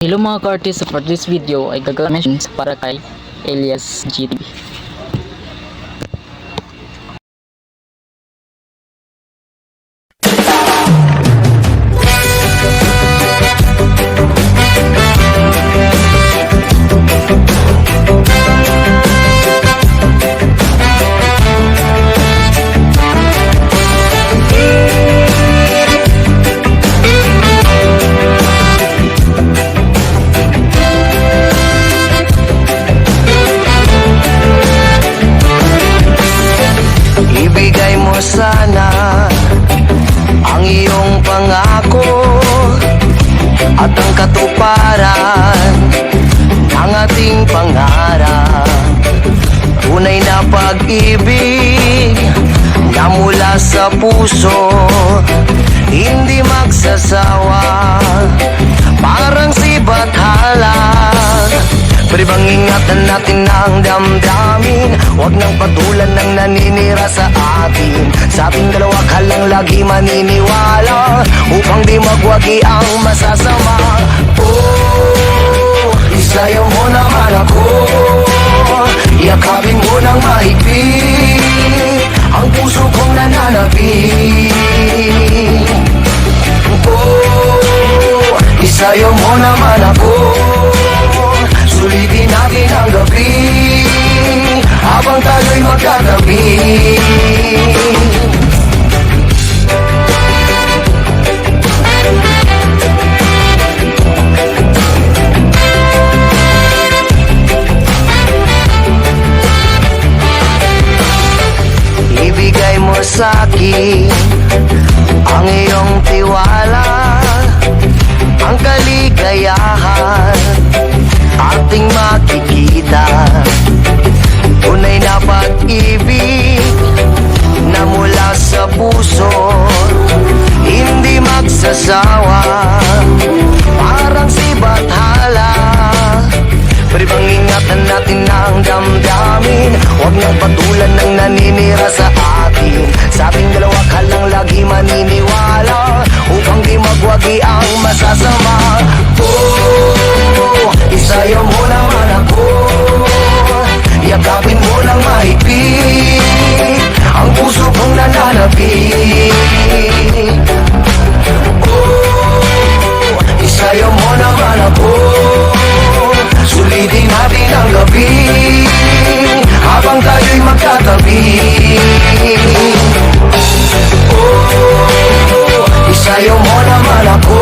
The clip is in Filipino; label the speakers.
Speaker 1: Hello mga ka-artist, for this video ay gagawin para kay Elias GTV.
Speaker 2: Ibigay mo sana ang iyong pangako at ang katuparan ng ating pangarap. Tunay na pag-ibig na mula sa puso, hindi magsasawa, parang sibat halag. Pwede bang ingatan natin ang damdamin? Huwag nang patulan ng naninira sa atin. Sa ating dalawa ka lang lagi maniniwala, upang di magwagi ang masasama. Oh, isayaw mo naman ako, yakapin mo ng mahigpit ang puso kong nananapit. Oh, isayaw mo naman ako, sulitin natin ang gabi habang tayo'y magkatabi. Ibigay mo sa'kin ang iyong tiwala, ang kaligayahan ating makikita. Tunay na pag-ibig na mula sa puso, hindi magsasawa, parang sibat hala. Pwede bang ingatan natin ang damdamin? Huwag nang patulan ng naninira sa atin. Sa ating dalawa ka lang lagi maniniwala, upang di magwagi ang masasama. Oh, isayaw mo naman ako, yakapin mo ng mahigpit ang puso kong nananapit. Oh, isayaw mo naman ako, sulitin natin ang gabi habang tayo'y magkatabi. Oh, isayaw mo naman ako,